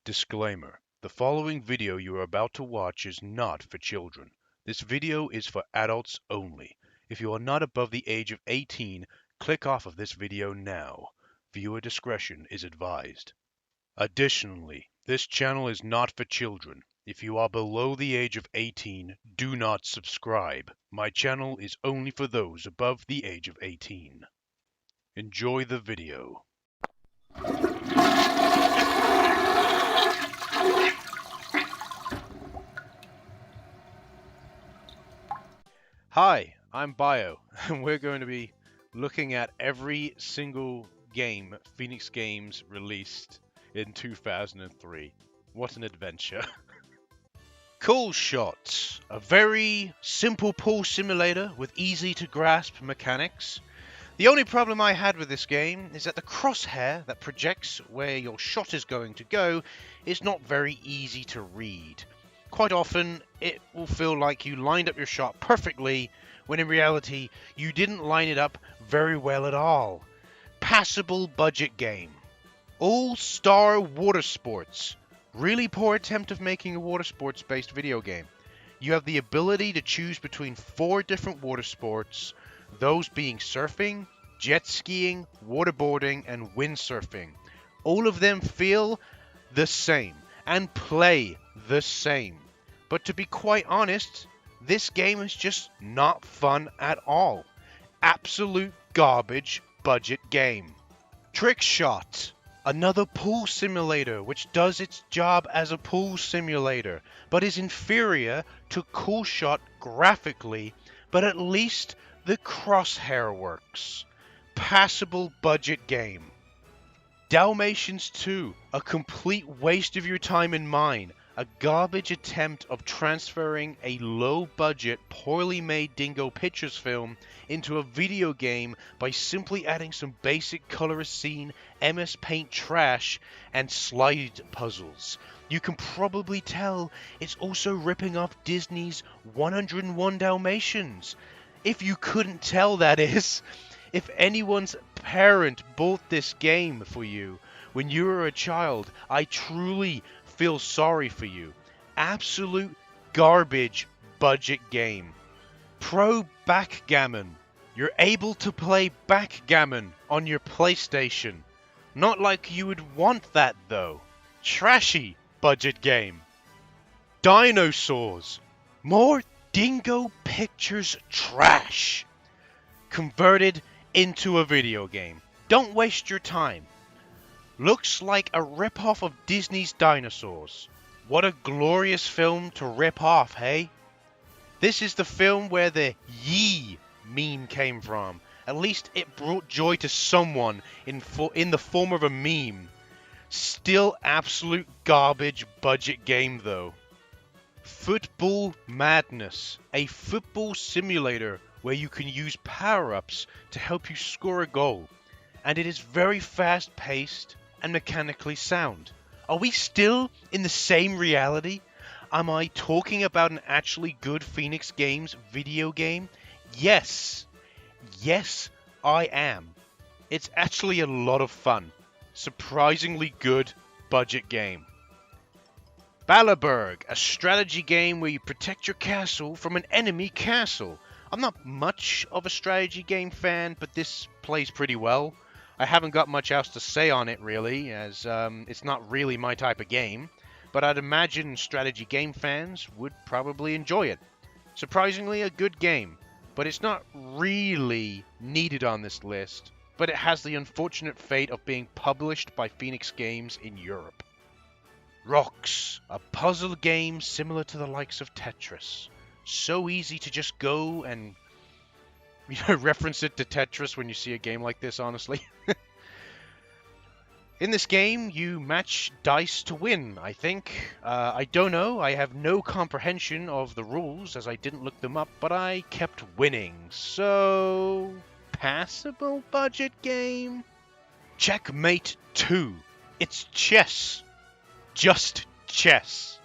Disclaimer: the following video you are about to watch is not for children. This video is for adults only. If you are not above the age of 18, click off of this video now. Viewer discretion is advised. Additionally, this channel is not for children. If you are below the age of 18, do not subscribe. My channel is only for those above the age of 18. Enjoy the video. Hi, I'm Bio, and we're going to be looking at every single game Phoenix Games released in 2003. What an adventure. Cool Shot, a very simple pool simulator with easy to grasp mechanics. The only problem I had with this game is that the crosshair that projects where your shot is going to go is not very easy to read. Quite often, it will feel like you lined up your shot perfectly, when in reality, you didn't line it up very well at all. Passable budget game. All Star Watersports. Really poor attempt of making a water sports based video game. You have the ability to choose between 4 different water sports, those being surfing, jet skiing, waterboarding, and windsurfing. All of them feel the same and play the same. But to be quite honest, this game is just not fun at all. Absolute garbage budget game. Trickshot, another pool simulator which does its job as a pool simulator, but is inferior to Cool Shot graphically, but at least the crosshair works. Passable budget game. Dalmatians 2, a complete waste of your time and mine. A garbage attempt of transferring a low-budget, poorly made Dingo Pictures film into a video game by simply adding some basic color scene, MS Paint trash, and slide puzzles. You can probably tell it's also ripping off Disney's 101 Dalmatians. If you couldn't tell, that is. If anyone's parent bought this game for you when you were a child, I truly feel sorry for you. Absolute garbage budget game. Pro Backgammon. You're able to play Backgammon on your PlayStation. Not like you would want that though. Trashy budget game. Dinosaurs. More Dingo Pictures trash. Converted into a video game. Don't waste your time. Looks like a rip-off of Disney's Dinosaurs. What a glorious film to rip off, hey? This is the film where the Yee meme came from. At least it brought joy to someone in the form of a meme. Still absolute garbage budget game though. Football Madness, a football simulator where you can use power-ups to help you score a goal. And it is very fast-paced and mechanically sound. Are we still in the same reality? Am I talking about an actually good Phoenix Games video game? Yes. Yes, I am. It's actually a lot of fun. Surprisingly good budget game. Ballerburg, a strategy game where you protect your castle from an enemy castle. I'm not much of a strategy game fan, but this plays pretty well. I haven't got much else to say on it really, as it's not really my type of game, but I'd imagine strategy game fans would probably enjoy it. Surprisingly a good game, but it's not really needed on this list, but it has the unfortunate fate of being published by Phoenix Games in Europe. Rocks, a puzzle game similar to the likes of Tetris. So easy to just go and reference it to Tetris when you see a game like this, honestly. In this game, you match dice to win, I think. I don't know, I have no comprehension of the rules as I didn't look them up, but I kept winning. So, passable budget game? Checkmate II. It's chess. Just chess.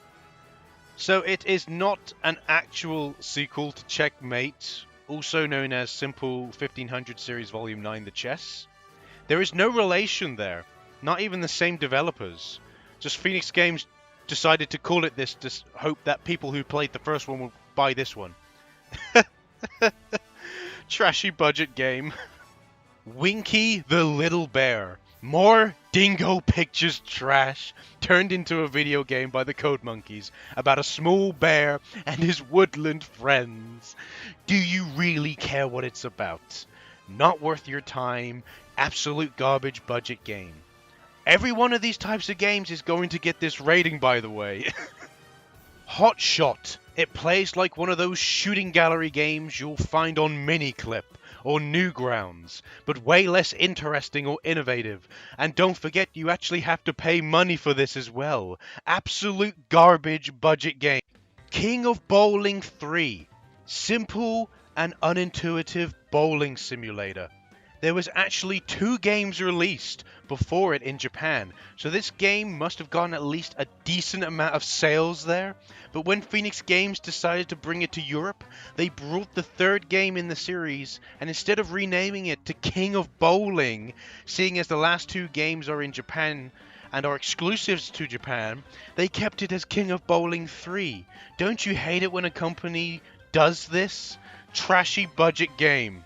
So it is not an actual sequel to Checkmate, also known as Simple 1500 Series Volume 9 The Chess. There is no relation there, not even the same developers. Just Phoenix Games decided to call it this to hope that people who played the first one will buy this one. Trashy budget game. Winky the Little Bear. More Dingo Pictures trash turned into a video game by the Code Monkeys about a small bear and his woodland friends. Do you really care what it's about? Not worth your time. Absolute garbage budget game. Every one of these types of games is going to get this rating, by the way. Hot Shot. It plays like one of those shooting gallery games you'll find on Miniclip or Newgrounds, but way less interesting or innovative. And don't forget, you actually have to pay money for this as well. Absolute garbage budget game. King of Bowling 3. Simple and unintuitive bowling simulator. There was actually 2 games released before it in Japan, so this game must have gotten at least a decent amount of sales there. But when Phoenix Games decided to bring it to Europe, they brought the 3rd game in the series, and instead of renaming it to King of Bowling, seeing as the last 2 games are in Japan and are exclusives to Japan, they kept it as King of Bowling 3. Don't you hate it when a company does this? Trashy budget game.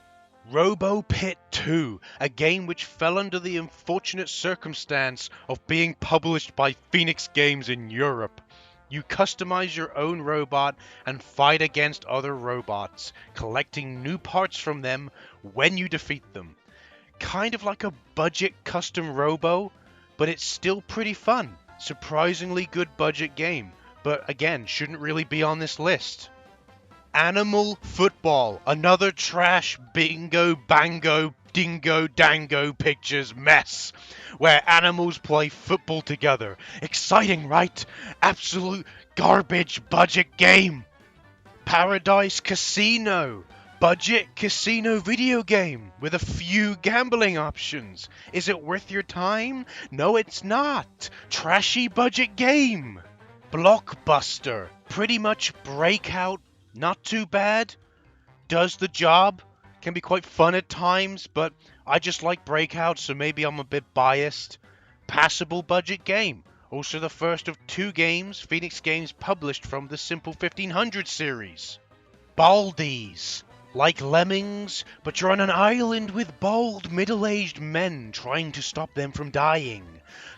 Robo-Pit II, a game which fell under the unfortunate circumstance of being published by Phoenix Games in Europe. You customize your own robot and fight against other robots, collecting new parts from them when you defeat them. Kind of like a budget custom Robo, but it's still pretty fun. Surprisingly good budget game, but again, shouldn't really be on this list. Animal Football, another trash bingo bango dingo dango pictures mess, where animals play football together. Exciting, right? Absolute garbage budget game. Paradise Casino, budget casino video game with a few gambling options. Is it worth your time? No, it's not. Trashy budget game. Blockbuster, pretty much Breakout. Not too bad. Does the job. Can be quite fun at times, but I just like Breakout, so maybe I'm a bit biased. Passable budget game. Also the first of 2 games Phoenix Games published from the Simple 1500 series. Baldies. Like Lemmings, but you're on an island with bald, middle-aged men trying to stop them from dying.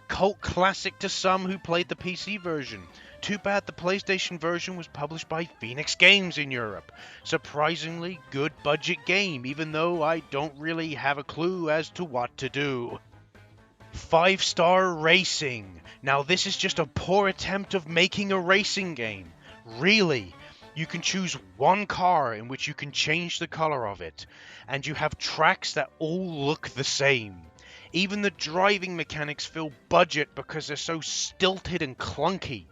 Cult classic to some who played the PC version. Too bad the PlayStation version was published by Phoenix Games in Europe. Surprisingly good budget game, even though I don't really have a clue as to what to do. 5-Star Racing. Now this is just a poor attempt of making a racing game. Really. You can choose one car in which you can change the color of it, and you have tracks that all look the same. Even the driving mechanics feel budget because they're so stilted and clunky.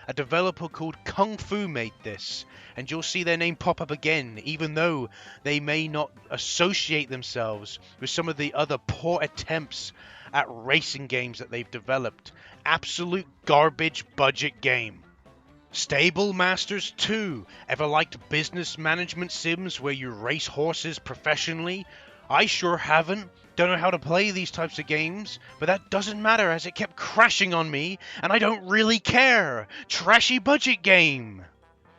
A developer called Kung Fu made this, and you'll see their name pop up again, even though they may not associate themselves with some of the other poor attempts at racing games that they've developed. Absolute garbage budget game. Stable Masters 2. Ever liked business management sims where you race horses professionally? I sure haven't. Don't know how to play these types of games, but that doesn't matter as it kept crashing on me, and I don't really care. Trashy budget game.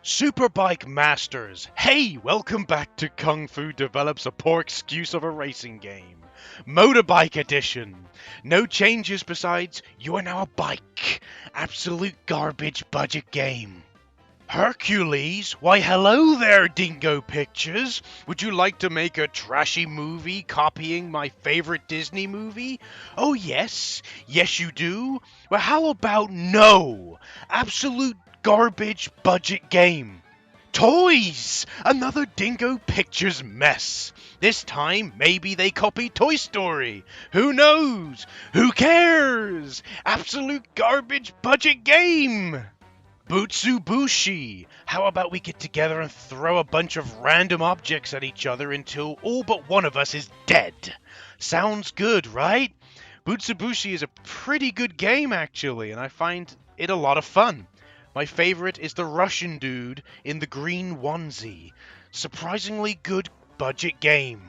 Superbike Masters. Hey, welcome back to Kung Fu develops a poor excuse of a racing game. Motorbike edition. No changes besides you are now a bike. Absolute garbage budget game. Herkules? Why hello there, Dingo Pictures. Would you like to make a trashy movie copying my favorite Disney movie? Oh yes? Yes you do? Well how about no? Absolute garbage budget game. Toys! Another Dingo Pictures mess. This time, maybe they copied Toy Story. Who knows? Who cares? Absolute garbage budget game. Buttsubushi. How about we get together and throw a bunch of random objects at each other until all but one of us is dead? Sounds good, right? Buttsubushi is a pretty good game actually, and I find it a lot of fun. My favorite is the Russian dude in the green onesie. Surprisingly good budget game.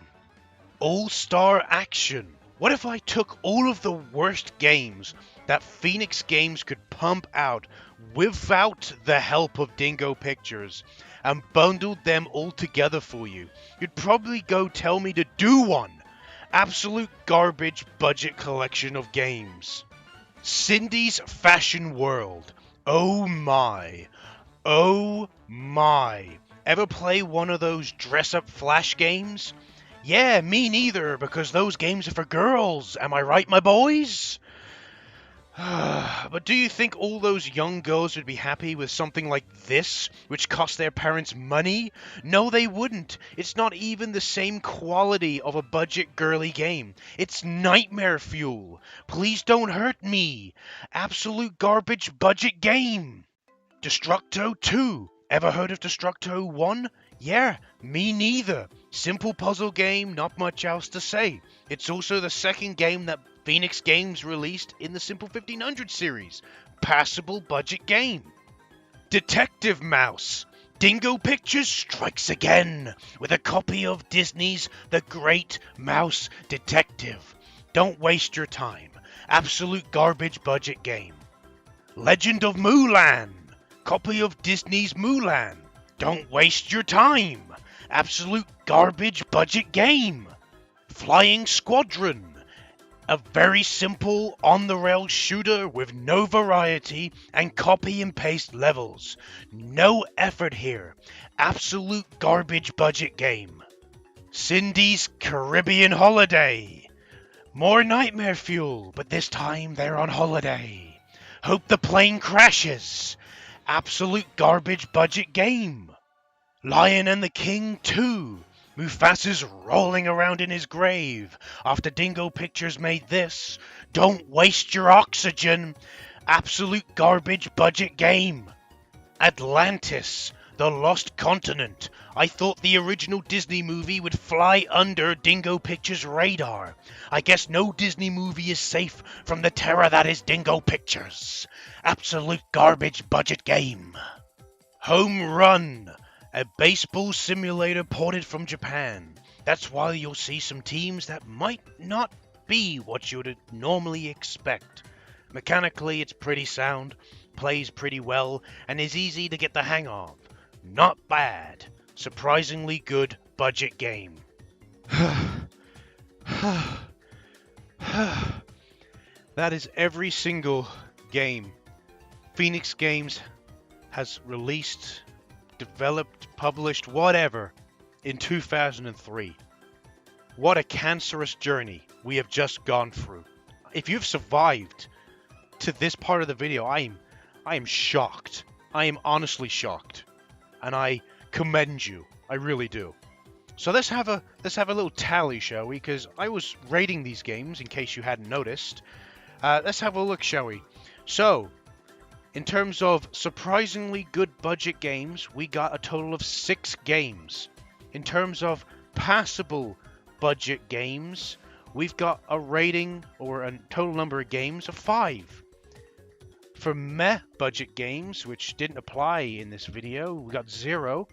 All-Star Action. What if I took all of the worst games, that Phoenix Games could pump out without the help of Dingo Pictures and bundled them all together for you, you'd probably go tell me to do one. Absolute garbage budget collection of games. Cindy's Fashion World. Oh my. Oh my. Ever play one of those dress-up flash games? Yeah, me neither, because those games are for girls. Am I right, my boys? But do you think all those young girls would be happy with something like this, which cost their parents money? No, they wouldn't. It's not even the same quality of a budget girly game. It's nightmare fuel. Please don't hurt me. Absolute garbage budget game. Destructo 2. Ever heard of Destructo 1? Yeah, me neither. Simple puzzle game, not much else to say. It's also the second game that Phoenix Games released in the Simple 1500 series. Passable budget game. Detective Mouse. Dingo Pictures strikes again with a copy of Disney's The Great Mouse Detective. Don't waste your time. Absolute garbage budget game. Legend of Mulan. Copy of Disney's Mulan. Don't waste your time. Absolute garbage budget game. Flying Squadron. A very simple on-the-rails shooter with no variety and copy and paste levels. No effort here. Absolute garbage budget game. Cindy's Caribbean Holiday. More nightmare fuel, but this time they're on holiday. Hope the plane crashes. Absolute garbage budget game. Lion and the King 2. Mufasa's rolling around in his grave after Dingo Pictures made this. Don't waste your oxygen. Absolute garbage budget game. Atlantis, the Lost Continent. I thought the original Disney movie would fly under Dingo Pictures' radar. I guess no Disney movie is safe from the terror that is Dingo Pictures. Absolute garbage budget game. Home Run. A baseball simulator ported from Japan. That's why you'll see some teams that might not be what you'd normally expect. Mechanically, it's pretty sound, plays pretty well, and is easy to get the hang of. Not bad. Surprisingly good budget game. That is every single game Phoenix Games has released, developed, published, whatever, in 2003. What a cancerous journey we have just gone through. If you've survived to this part of the video, I am shocked. I am honestly shocked. And I commend you. I really do. So let's have a little tally, shall we? Because I was rating these games, in case you hadn't noticed. Let's have a look, shall we? So, in terms of surprisingly good budget games, we got a total of 6 games. In terms of passable budget games, we've got a rating or a total number of games of 5. For meh budget games, which didn't apply in this video, we got 0.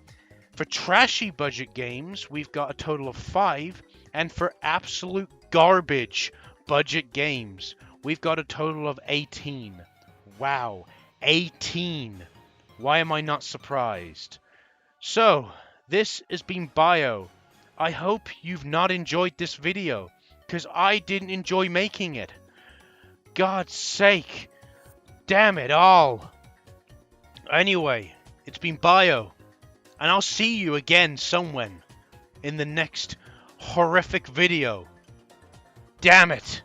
For trashy budget games, we've got a total of 5. And for absolute garbage budget games, we've got a total of 18. Wow. 18. Why am I not surprised? So, this has been Bio. I hope you've not enjoyed this video, because I didn't enjoy making it. God's sake. Damn it all. Anyway, it's been Bio, and I'll see you again somewhen in the next horrific video. Damn it.